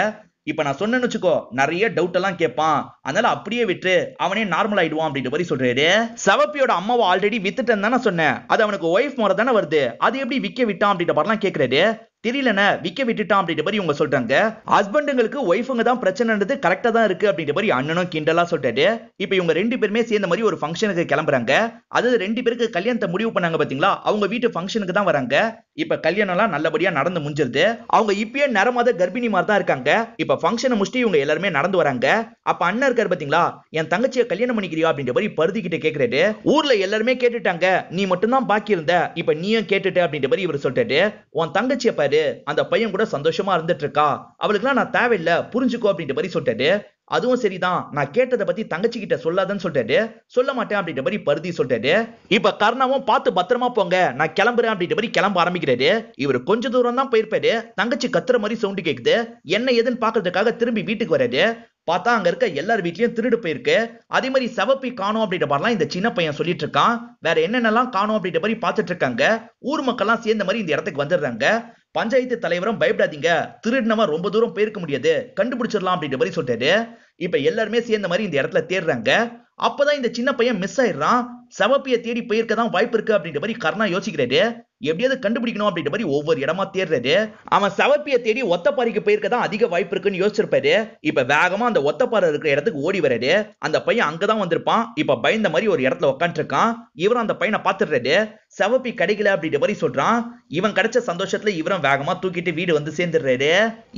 இப்ப நான் சொன்னேன்னு வச்சுக்கோ, நிறைய டவுட் எல்லாம் கேட்பான், அதனால அப்படியே விட்டு அவனே நார்மல் ஆயிடுவான் அப்படின்ற மாதிரி சொல்றாரு. சவப்பியோட அம்மாவை ஆல்ரெடி வித்துட்டேன்னு தானே சொன்னேன், அது அவனுக்கு ஒய்ஃப் முறை தானே வருது, அது எப்படி விக்க விட்டான் அப்படின்ற மாதிரிலாம் கேக்குறாரு. தெரியலன விக்க விட்டுட்டான் அப்படின்ற மாதிரி இவங்க சொல்றாங்க. ஹஸ்பண்டுங்களுக்கு ஒய்ஃபுங்க தான் பிரச்சனைன்றது கரெக்டா தான் இருக்கு அப்படின்ற மாதிரி அண்ணனும் கிண்டலா சொல்றாரு. இப்போ இவங்க 2 பேருமே சேர்ந்த மாதிரி ஒரு ஃபங்க்ஷனுக்கு கிளம்புறாங்க. அதாவது 2 பேருக்கு கல்யாணத்தை முடிவு பண்ணாங்க பாத்தீங்களா, அவங்க வீட்டு ஃபங்க்ஷனுக்கு தான் வராங்க. இப்ப கல்யாணம் எல்லாம் நல்லபடியா நடந்து முடிஞ்சிருது. அவங்க இப்பயே நரமாத கர்ப்பிணி மாதிரி தான் இருக்காங்க. இப்ப ஃபங்க்ஷனை முடிச்சுட்டு இவங்க எல்லாருமே நடந்து வராங்க. அப்ப அண்ணன் இருக்காரு பாத்தீங்களா, என் தங்கச்சியை கல்யாணம் பண்ணிக்கிறியா அப்படின்ற மாதிரி பருதி கிட்ட கேக்குறாரு. ஊர்ல எல்லாருமே கேட்டுட்டாங்க, நீ மட்டும் தான் பாக்கி இருந்த, இப்ப நீயும் கேட்டுட்ட அப்படின்ற மாதிரி இவர் சொல்றாரு. உன் தங்கச்சியை பாரு, அந்த பையன் கூட சந்தோஷமா இருந்துட்டு இருக்கா, அவளுக்குலாம் நான் தேவையில்லை புரிஞ்சுக்கோ அப்படின்ற மாதிரி சொல்லிட்டாரு. அதுவும் சரிதான், நான் கேட்டதை பத்தி தங்கச்சி கிட்ட சொல்லாதன்னு சொல்லிட்டாரு. சொல்ல மாட்டேன் அப்படின்ற மாதிரி பருதி சொல்லிட்டாரு. இப்ப கர்ணாவும் பார்த்து பத்திரமா போங்க, நான் கிளம்புறேன் அப்படின்ற மாதிரி கிளம்ப ஆரம்பிக்கிறாரு. இவர் கொஞ்ச தூரம் தான் போயிருப்பாரு. தங்கச்சி கத்துற மாதிரி சவுண்ட் கேக்குது. என்ன ஏதுன்னு பாக்குறதுக்காக திரும்பி வீட்டுக்கு வராரு. பார்த்தா அங்க இருக்க எல்லார் வீட்லயும் திருடு போயிருக்கு. அதே மாதிரி செவப்பி காணோம் அப்படின்ற மாதிரிலாம் இந்த சின்ன பையன் சொல்லிட்டு இருக்கான். வேற என்னென்னலாம் காணோம் அப்படின்ற மாதிரி பார்த்துட்டு இருக்காங்க. ஊர் மக்கள்லாம் சேர்ந்த மாதிரி இந்த இடத்துக்கு வந்துடுறாங்க. பஞ்சாயத்து தலைவரும் பயப்படாதீங்க, திருடினவன் ரொம்ப தூரம் போயிருக்க முடியாது, கண்டுபிடிச்சிடலாம் அப்படின்ற மாதிரி சொல்லிட்டாரு. இப்ப எல்லாருமே சேர்ந்த மாதிரி இந்த இடத்துல தேடுறாங்க. அப்பதான் இந்த சின்ன பையன் மிஸ் ஆயிடுறான். செவப்பிய தேடி போயிருக்க தான் வாய்ப்பு இருக்கு அப்படின்ற மாதிரி கர்ணா யோசிக்கிறாரு. எப்படியாவது கண்டுபிடிக்கணும் அப்படின்ற மாதிரி ஒவ்வொரு இடமா தேடுறாரு. அவன் செவப்பிய தேடி ஒத்தப்பாறைக்கு போயிருக்க தான் அதிக வாய்ப்பு இருக்குன்னு யோசிச்சிருப்பாரு. இப்ப வேகமா அந்த ஒத்தப்பாறை இருக்கிற இடத்துக்கு ஓடி வராரு. அந்த பையன் அங்கதான் வந்திருப்பான். இப்ப பயந்த மாதிரி ஒரு இடத்துல உட்காந்துட்டு இருக்கான். இவரும் அந்த பையனை பாத்துடுறாரு. செவப்பி கிடைக்கல அப்படின்ற மாதிரி சொல்றான். இவன் கிடைச்ச சந்தோஷத்துல இவரும் வேகமா தூக்கிட்டு வீடு வந்து சேர்ந்துடுறாரு.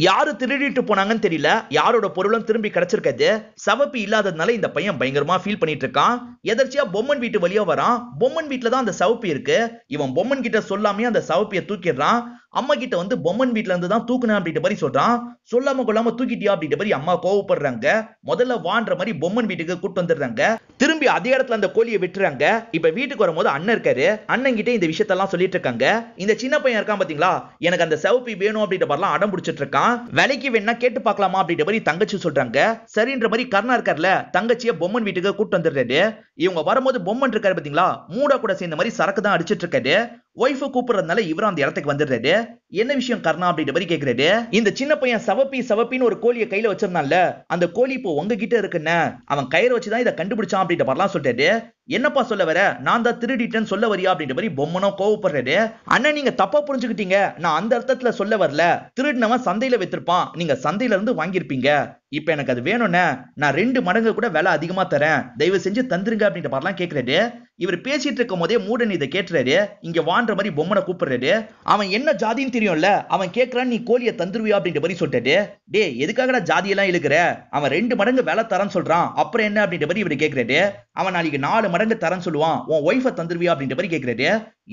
யாரு திருடிட்டு போனாங்கன்னு தெரியல, யாரோட பொருளும் திரும்பி கிடைச்சிருக்காது. செவப்பி இல்லாததுனால இந்த பையன் பயங்கரமா ஃபீல் பண்ணிட்டு இருக்கான். எதர்ச்சியா பொம்மன் வீட்டு வழியா வரான். பொம்மன் வீட்டுல தான் அந்த செவப்பி இருக்கு. இவன் பொம்மன் கிட்ட சொல்லாமே அந்த செவப்பிய தூக்கிடுறான். அம்மா கிட்ட வந்து பொம்மன் வீட்டுல இருந்து தான் தூக்குன அப்படின்ற மாதிரி சொல்றான். சொல்லாம கொள்ளாம தூக்கிட்டியா அப்படின்ற மாதிரி அம்மா கோவப்படுறாங்க. முதல்ல வான்ற மாதிரி பொம்மன் வீட்டுக்கு கூட்டு வந்துடுறாங்க. திரும்பி அதே இடத்துல அந்த கோழியை விட்டுறாங்க. இப்ப வீட்டுக்கு வரும்போது அண்ணன் இருக்காரு. அண்ணன் கிட்ட இந்த விஷயத்தெல்லாம் சொல்லிட்டு இருக்காங்க. இந்த சின்ன பையன் இருக்கான் பாத்தீங்களா, எனக்கு அந்த செவப்பி வேணும் அப்படின்ற மாதிரிலாம் அடம் பிடிச்சிட்டு இருக்கான். விலைக்கு வேணா கேட்டு பார்க்கலாமா அப்படின்ற மாதிரி தங்கச்சி சொல்றாங்க. சரின்ற மாதிரி கர்ணா இருக்கார்ல, தங்கச்சிய பொம்மன் வீட்டுக்கு கூட்டு வந்துடுறாரு. இவங்க வரும்போது பொம்மன் இருக்காரு பாத்தீங்களா, மூடா கூட சேர்ந்த மாதிரி சரக்கு தான் அடிச்சிட்டு இருக்காரு. ஒய்ஃப கூப்பிடுறதுனால இவரும் அந்த இடத்துக்கு வந்துடுறாரு. என்ன விஷயம் கர்ணா அப்படின்ற மாதிரி கேக்குறாரு. இந்த சின்ன பையன் செவப்பின்னு ஒரு கோழியை கையில வச்சிருந்தான்ல, அந்த கோழி இப்போ உங்ககிட்ட இருக்குன்னு அவன் கயிறு வச்சுதான் இதை கண்டுபிடிச்சான் அப்படின்ற மாதிரிலாம் சொல்லிட்டாரு. என்னப்பா சொல்ல வர, நான் தான் திருடிட்டேன்னு சொல்ல வரியா அப்படின்ற மாதிரி பொம்மனும் கோவப்படுறாரு. அண்ணன் நீங்க தப்பா புரிஞ்சுக்கிட்டீங்க, நான் அந்த அர்த்தத்துல சொல்ல வரல. திருடினவன் சந்தையில வித்திருப்பான், நீங்க சந்தையில இருந்து வாங்கியிருப்பீங்க. இப்ப எனக்கு அது வேணும்னு நான் 2 மடங்கு கூட விலை அதிகமா தரேன், தயவு செஞ்சு தந்துருங்க அப்படின்ற மாதிரிலாம் கேக்குறாரு. இவர் பேசிட்டு இருக்கும் போதே மூடன் இதை கேட்டுறாரு. இங்க வான்ற மாதிரி பொம்மனை கூப்பிடுறாரு. அவன் என்ன ஜாதின்னு தெரியும்ல, அவன் கேட்கறான் நீ கோழியை தந்துருவியா அப்படின்ற மாதிரி சொல்லிட்டாரு. டே எதுக்காகடா ஜாதியெல்லாம் இழுக்கிற, அவன் 2 மடங்கு விலை தரேன்னு சொல்றான், அப்புறம் என்ன அப்படின்ற மாதிரி இவர் கேட்கிறாரு. அவன் நாளைக்கு 4 மடங்கு தரேன்னு சொல்லுவான், உன் ஒய்ஃபை தந்துருவியா அப்படின்ற மாதிரி கேட்கிறாரு.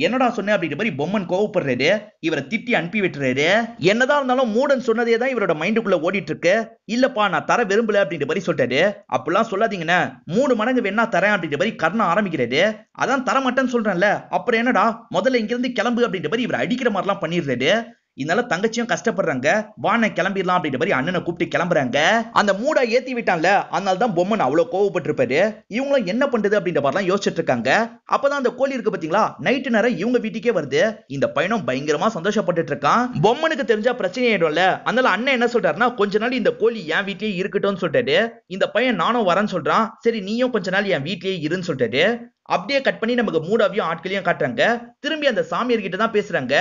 என்னடா சொன்ன அப்படின்ற மாதிரி பொம்மன் கோவப்படுறாரு. இவரை திட்டி அனுப்பி விட்டுறாரு. என்னதான் இருந்தாலும் மூடன் சொன்னதே தான் இவரோட மைண்டுக்குள்ள ஓடிட்டு இருக்கு. இல்லப்பா நான் தர விரும்பல அப்படின்ற மாதிரி சொல்லிட்டாரு. அப்படிலாம் சொல்லாதீங்கன்னு 3 மடங்கு வேணா தரேன் அப்படின்ற மாதிரி கர்ணா ஆரம்பிக்கிறாரு. அதான் தர மாட்டேன்னு சொல்றேன்ல, அப்புறம் என்னடா முதல்ல இங்க இருந்து கிளம்பு அப்படின்ற மாதிரி இவர் அடிக்கிற மாதிரிலாம் பண்ணிடுறாரு. இதனால தங்கச்சியும் கஷ்டப்படுறாங்க. வான கிளம்பிடலாம் அப்படின்ற மாதிரி அண்ணனை கூப்பிட்டு கிளம்புறாங்க. அந்த மூடா ஏத்தி விட்டான்ல, அதனால தான் பொம்மன் அவ்வளவு கோவப்பட்டிருப்பாரு. இவங்களும் என்ன பண்றது அப்படின்ற மாதிரிலாம் யோசிச்சுட்டு இருக்காங்க. அப்பதான் அந்த கோழி இருக்கு பாத்தீங்களா, நைட்டு நேரம் இவங்க வீட்டுக்கே வருது. இந்த பையனும் பயங்கரமா சந்தோஷப்பட்டுட்டு இருக்கான். பொம்மனுக்கு தெரிஞ்சா பிரச்சனை ஆயிடும்ல, அதனால அண்ணன் என்ன சொல்றாருன்னா, கொஞ்ச நாள் இந்த கோழி என் வீட்லயே இருக்கட்டும்னு சொல்லிட்டாரு. இந்த பையன் நானும் வரேன்னு சொல்றான். சரி நீயும் கொஞ்ச நாள் என் வீட்லயே இருன்னு சொல்லிட்டாரு. அப்படியே கட் பண்ணி நமக்கு மூடாவையும் ஆட்களையும் காட்டுறாங்க. திரும்பி அந்த சாமியார் கிட்ட தான் பேசுறாங்க.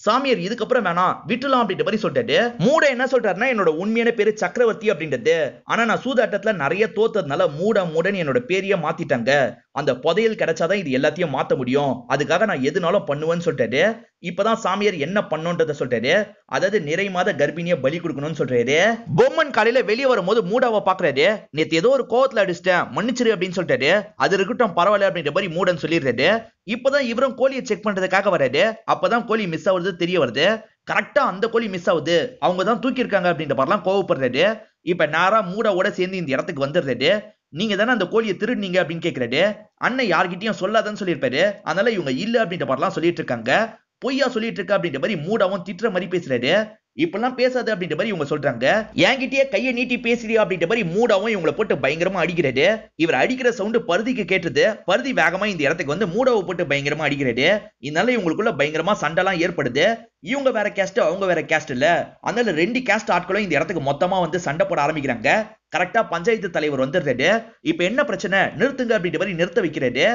சாமியார் இதுக்கப்புறம் வேணாம் விட்டுலாம் அப்படின்ற மாதிரி சொல்லிட்டாரு. மூட என்ன சொல்றாருன்னா, என்னோட உண்மையான பேரு சக்கரவர்த்தி அப்படின்றது, ஆனா நான் சூதாட்டத்துல நிறைய தோத்ததுனால மூடன் என்னோட பேரையே மாத்திட்டாங்க. அந்த புதையல் கிடைச்சாதான் இது எல்லாத்தையும் மாத்த முடியும், அதுக்காக நான் எதுனாலும் பண்ணுவேன்னு சொல்லிட்டாரு. இப்பதான் சாமியார் என்ன பண்ணுன்றத சொல்றாரு. அதாவது நிறை மாத கர்ப்பிணிய பலி கொடுக்கணும்னு சொல்றாரு. பொம்மன் காலையில வெளியே வரும்போது மூடாவை பாக்குறாரு. நேத்து ஏதோ ஒரு கோவத்துல அடிச்சிட்டேன், மன்னிச்சிரு அப்படின்னு சொல்லிட்டாரு. அது இருக்கட்டும் பரவாயில்ல அப்படின்ற மாதிரி மூடன் சொல்லிடுறாரு. இப்பதான் இவரும் கோழியை செக் பண்றதுக்காக வராரு. அப்பதான் கோழி மிஸ் ஆகுறது தெரிய வருது. கரெக்டா அந்த கோழி மிஸ் ஆகுது, அவங்க தான் தூக்கி இருக்காங்க அப்படின்ற மாதிரிலாம் கோவப்படுறாரு. இப்ப நேரா மூடாவோட சேர்ந்து இந்த இடத்துக்கு வந்துடுறாரு. நீங்க தானே அந்த கோழியை திருடுனீங்க அப்படின்னு கேக்குறாரு. அண்ணன் யார்கிட்டயும் சொல்லாதன்னு சொல்லியிருப்பாரு. அதனால இவங்க இல்ல அப்படின்ற மாதிரிலாம் சொல்லிட்டு இருக்காங்க. பொய்யா சொல்லிட்டு இருக்க அப்படின்ற மாதிரி மூடாவும் திட்டுற மாதிரி பேசுறாரு. இப்பெல்லாம் பேசாது அப்படின்ற மாதிரி இவங்க சொல்றாங்க. என்கிட்டயே கையை நீட்டி பேசுறியா அப்படின்ற மாதிரி மூடாவும் இவங்களை போட்டு பயங்கரமா அடிக்கிறாரு. இவர் அடிக்கிற சவுண்ட் பருதிக்கு கேட்டது. பருதி வேகமா இந்த இடத்துக்கு வந்து மூடாவை போட்டு பயங்கரமா அடிக்கிறாரு. இதனால இவங்களுக்குள்ள பயங்கரமா சண்டைலாம் ஏற்படுது. இவங்க வேற கேஸ்ட், அவங்க வேற கேஸ்ட் இல்ல, அதனால 2 கேஸ்ட் ஆட்களும் இந்த இடத்துக்கு மொத்தமா வந்து சண்டை போட ஆரம்பிக்கிறாங்க. கரெக்டா பஞ்சாயத்து தலைவர் வந்துடுறாரு. இப்ப என்ன பிரச்சனை நிறுத்துங்க அப்படின்ற மாதிரி நிறுத்த வைக்கிறாரு.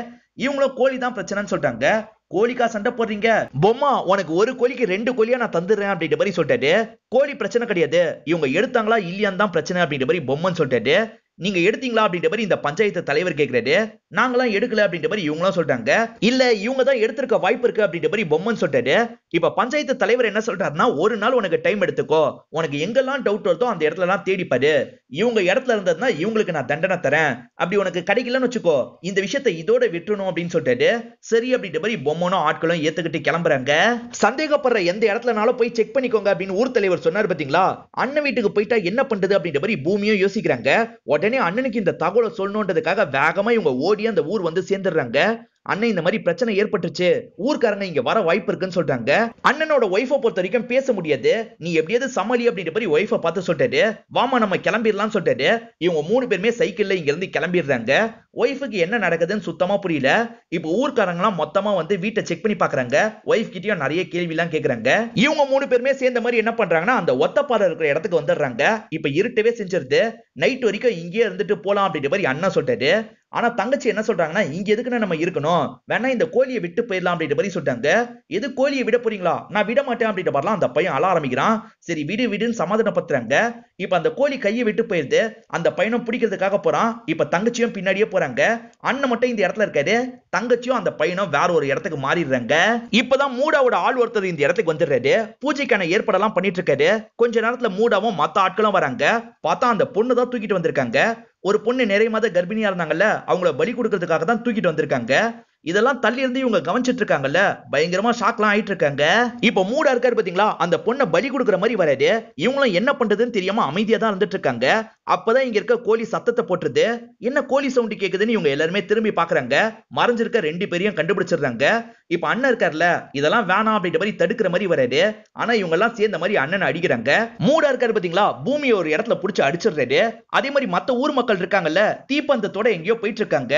இவங்களும் கோழி தான் பிரச்சனைன்னு சொல்லிட்டாங்க. கோழிக்கா சண்டை போடுறீங்க, பொம்மா உனக்கு ஒரு கோழிக்கு 2 கோழியா நான் தந்துடுறேன் அப்படின்ற மாதிரி சொல்லிட்டாரு. கோழி பிரச்சனை கிடையாது, இவங்க எடுத்தாங்களா இல்லையான்னு தான் பிரச்சனை அப்படின்ற மாதிரி பொம்மன் சொல்லிட்டாரு. நீங்க எடுத்தீங்களா அப்படின்ற மாதிரி இந்த பஞ்சாயத்து தலைவர் கேட்கிறாரு. நாங்களாம் எடுக்கல அப்படின்ற மாதிரி இவங்களும் சொல்றாங்க. இல்ல இவங்க தான் எடுத்திருக்க வாய்ப்பு இருக்கு அப்படின்ற மாதிரி பொம்மன் சொல்றாரு. இப்ப பஞ்சாயத்து தலைவர் என்ன சொல்றாருன்னா, ஒரு நாள் உனக்கு டைம் எடுத்துக்கோ, உனக்கு எங்கெல்லாம் டவுட் வருதோ அந்த இடத்துல எல்லாம் தேடி பாரு, இவங்க இடத்துல இருந்ததுன்னா இவங்களுக்கு நான் தண்டனை தரேன், அப்படி உனக்கு கிடைக்கலன்னு வச்சுக்கோ, இந்த விஷயத்தை இதோட விட்டுணும் அப்படின்னு சொல்லிட்டு சரி அப்படின்ற மாதிரி பொம்மனும் ஆட்களும் ஏத்துக்கிட்டு கிளம்புறாங்க. சந்தேகப்படுற எந்த இடத்துலனாலும் போய் செக் பண்ணிக்கோங்க அப்படின்னு ஊர் தலைவர் சொன்னார் பாத்தீங்களா. அண்ணன் வீட்டுக்கு போயிட்டா என்ன பண்றது அப்படின்ற மாதிரி பூமியும் யோசிக்கிறாங்க. உடனே அண்ணனுக்கு இந்த தகவலை சொல்லணுன்றதுக்காக வேகமா இவங்க ஓடி அந்த ஊர் வந்து சேர்ந்துடுறாங்க. அண்ணன் இந்த மாதிரி பிரச்சனை ஏற்பட்டுச்சு, ஊர்க்காரங்க இங்க வர வாய்ப்பு இருக்குன்னு சொல்றாங்க. அண்ணனோட ஒய்ஃபை பொறுத்த வரைக்கும் பேச முடியாது, நீ எப்படியாவது சமாளி அப்படின்ற மாதிரி ஒய்ஃபை பார்த்து சொல்லிட்டாரு. வாமா நம்ம கிளம்பிடலாம் சொல்லிட்டாரு. இவங்க 3 பேருமே சைக்கிள்ல இங்க இருந்து கிளம்பிடுறாங்க. ஒய்ஃபுக்கு என்ன நடக்குதுன்னு சுத்தமா புரியல. இப்போ ஊர்க்காரங்களாம் மொத்தமா வந்து வீட்டை செக் பண்ணி பாக்குறாங்க. ஒய்ஃப் கிட்டயும் நிறைய கேள்வி எல்லாம் கேக்குறாங்க. இவங்க 3 பேருமே சேர்ந்த மாதிரி என்ன பண்றாங்கன்னா, அந்த ஒத்தப்பாறை இருக்கிற இடத்துக்கு வந்துடுறாங்க. இப்ப இருட்டவே செஞ்சிருது. நைட் வரைக்கும் இங்கே இருந்துட்டு போலாம் அப்படின்ற மாதிரி அண்ணன் சொல்லிட்டாரு. ஆனா தங்கச்சி என்ன சொல்றாங்கன்னா, இங்க எதுக்குன்னு நம்ம இருக்கணும், வேணா இந்த கோழியை விட்டு போயிடலாம் அப்படின்ற மாதிரி சொல்லிட்டாங்க. எது கோழியை விட போறீங்களா, நான் விட மாட்டேன் அப்படின்ற மாதிரிலாம் அந்த பையன் அழ ஆரம்பிக்கிறான். சரி விடு விடுன்னு சமாதானப்படுத்துறாங்க. இப்ப அந்த கோழி கையை விட்டு போயிருது. அந்த பையனும் பிடிக்கிறதுக்காக போறான். இப்ப தங்கச்சியும் பின்னாடியே போறாங்க. அண்ணன் மட்டும் இந்த இடத்துல இருக்காரு. தங்கச்சியும் அந்த பையனும் வேற ஒரு இடத்துக்கு மாறிடுறாங்க. இப்பதான் மூடாவோட ஆள் ஒருத்தர் இந்த இடத்துக்கு வந்துடுறாரு. பூஜைக்கான ஏற்பாடெல்லாம் பண்ணிட்டு இருக்காரு. கொஞ்ச நேரத்துல மூடாவும் மத்த ஆட்களும் வராங்க. பார்த்தா அந்த பொண்ணு தான் தூக்கிட்டு வந்திருக்காங்க. ஒரு பொண்ணு நிறைய மாத கர்ப்பிணியா இருந்தாங்கல்ல, அவங்கள பலி கொடுக்கிறதுக்காக தான் தூக்கிட்டு வந்திருக்காங்க. இதெல்லாம் தள்ளி இருந்து இவங்க கவனிச்சிட்டு இருக்காங்கல்ல, பயங்கரமா ஷாக்லாம் ஆயிட்டு இருக்காங்க. இப்ப மூடா இருக்காரு பாத்தீங்களா, அந்த பொண்ணை பலி கொடுக்கிற மாதிரி வராது. இவங்களும் என்ன பண்றதுன்னு தெரியாம அமைதியா தான் இருந்துட்டு இருக்காங்க. அப்பதான் இங்க இருக்க கோழி சத்தத்தை போட்டுருது. என்ன கோழி சவுண்ட் கேக்குதுன்னு இவங்க எல்லாருமே திரும்பி பாக்குறாங்க. மறைஞ்சிருக்க 2 பேரையும் கண்டுபிடிச்சிடுறாங்க. இப்ப அண்ணன் இருக்காருல, இதெல்லாம் வேணாம் அப்படின்ற மாதிரி தடுக்கிற மாதிரி வராது. ஆனா இவங்க எல்லாம் சேர்ந்த மாதிரி அண்ணனை அடிக்கிறாங்க. மூடா இருக்காரு பாத்தீங்களா, பூமியை ஒரு இடத்துல புடிச்சு அடிச்சிடுறாரு. அதே மாதிரி மத்த ஊர் மக்கள் இருக்காங்கல்ல, தீப்பந்தத்தோட எங்கேயோ போயிட்டு இருக்காங்க.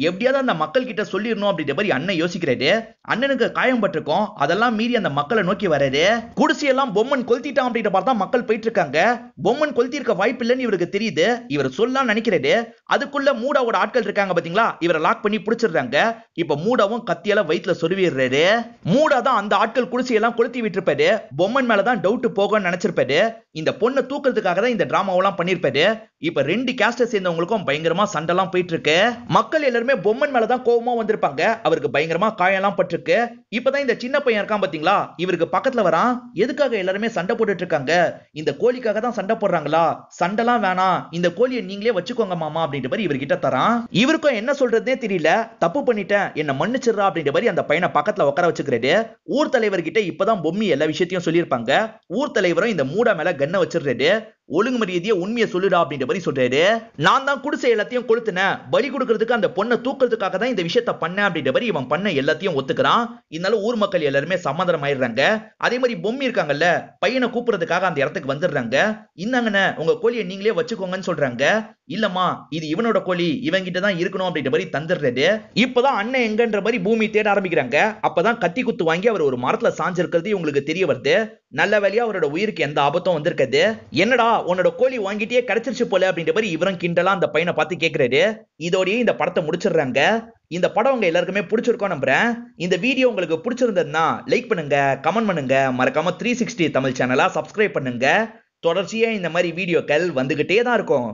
எப்படியாவது அந்த மக்கள் கிட்ட சொல்லிடணும் அப்படின்ற மாதிரி அண்ணன் யோசிக்கிறாரு. அண்ணனுக்கு காயம் பட்டிருக்கும், அதெல்லாம் மீறி அந்த மக்களை நோக்கி வராரு. குடிசையெல்லாம் பொம்மன் கொளுத்திட்டான் அப்படின்ற மாதிரி தான் மக்கள் போயிட்டு இருக்காங்க. பொம்மன் கொளுத்திருக்க வாய்ப்பு இல்லைன்னு இவருக்கு தெரியுது. இவர் சொல்லலாம் நினைக்கிறாரு. அதுக்குள்ள மூடாவோட ஆட்கள் இருக்காங்க பாத்தீங்களா, இவரை லாக் பண்ணி பிடிச்சிடுறாங்க. இப்ப மூடாவும் கத்தியால வயிற்றுல சொருவிடுறாரு. மூடா தான் அந்த ஆட்கள் குடிசையெல்லாம் கொளுத்தி விட்டுருப்பாரு. பொம்மன் மேலதான் டவுட் போகன்னு நினைச்சிருப்பாரு. இந்த பொண்ணை தூக்குறதுக்காக தான் இந்த டிராமாவெல்லாம் பண்ணிருப்பாரு. இப்ப 2 கேஸ்ட சேர்ந்தவங்களுக்கும் பயங்கரமா சண்டைலாம் போயிட்டு இருக்கு. மக்கள் எல்லாருமே பொம்மன் மேலதான் கோவமா வந்திருப்பாங்க. அவருக்கு பயங்கரமா காயெல்லாம் பட்டிருக்கு. இப்பதான் இந்த சின்ன பையன் இருக்கான் பாத்தீங்களா, இவருக்கு பக்கத்துல வரான். எதுக்காக எல்லாருமே சண்டை போட்டுட்டு இருக்காங்க, இந்த கோழிக்காக தான் சண்டை போடுறாங்களா, சண்டைலாம் வேணாம், இந்த கோழியை நீங்களே வச்சுக்கோங்க மாமா அப்படின்ற மாதிரி இவர்கிட்ட தரான். இவருக்கும் என்ன சொல்றதே தெரியல. தப்பு பண்ணிட்டேன், என்ன மன்னிச்சிடுறா அப்படின்ற மாதிரி அந்த பையனை பக்கத்துல உட்கார வச்சுக்கிறாரு. ஊர் தலைவர் கிட்ட இப்பதான் பொம்மி எல்லா விஷயத்தையும் சொல்லியிருப்பாங்க. ஊர் தலைவரும் இந்த மூடா மேல கண்ணை வச்சிடுறாரு. ஒழுங்கு மரியாதையா உண்மையை சொல்லுடா அப்படின்ற மாதிரி சொல்றாரு. நான் தான் குடிசை எல்லாத்தையும் கொளுத்துனேன், பலி கொடுக்கிறதுக்கு அந்த பொண்ணை தூக்குறதுக்காக தான் இந்த விஷயத்தை பண்ண அப்படின்ற மாதிரி இவன் பண்ண எல்லாத்தையும் ஒத்துக்கிறான். இதனால ஊர் மக்கள் எல்லாருமே சமாதானம் ஆயிடுறாங்க. அதே மாதிரி பொம்மி இருக்காங்கல்ல, பையனை கூப்பிடுறதுக்காக அந்த இடத்துக்கு வந்துடுறாங்க. இந்தாங்கண்ணே உங்க கோழியை நீங்களே வச்சுக்கோங்கன்னு சொல்றாங்க. இல்லம்மா இது இவனோட கோழி, இவன் கிட்ட தான் இருக்கணும் அப்படின்ற மாதிரி தந்துடுறது. இப்பதான் அண்ணன் எங்கன்ற மாதிரி பூமி தேட ஆரம்பிக்கிறாங்க. அப்பதான் கத்தி குத்து வாங்கி அவர் ஒரு மரத்துல சாஞ்சிருக்கிறது உங்களுக்கு தெரிய வருது. நல்ல வேலையா அவரோட உயிருக்கு எந்த ஆபத்தும் வந்திருக்காது. என்னடா உன்னோட கோழி வாங்கிட்டே கிடைச்சிருச்சு போல அப்படின்ற மாதிரி இவரும் கிண்டலா அந்த பையனை பார்த்து கேக்குறாரு. இதோடய இந்த படத்தை முடிச்சிடுறாங்க. இந்த படம் உங்க எல்லாருக்குமே பிடிச்சிருக்கோம் நம்புறேன். இந்த வீடியோ உங்களுக்கு பிடிச்சிருந்ததுன்னா லைக் பண்ணுங்க, கமெண்ட் பண்ணுங்க, மறக்காம 360 தமிழ் சேனலா சப்ஸ்கிரைப் பண்ணுங்க. தொடர்ச்சியா இந்த மாதிரி வீடியோக்கள் வந்துகிட்டே தான் இருக்கும்.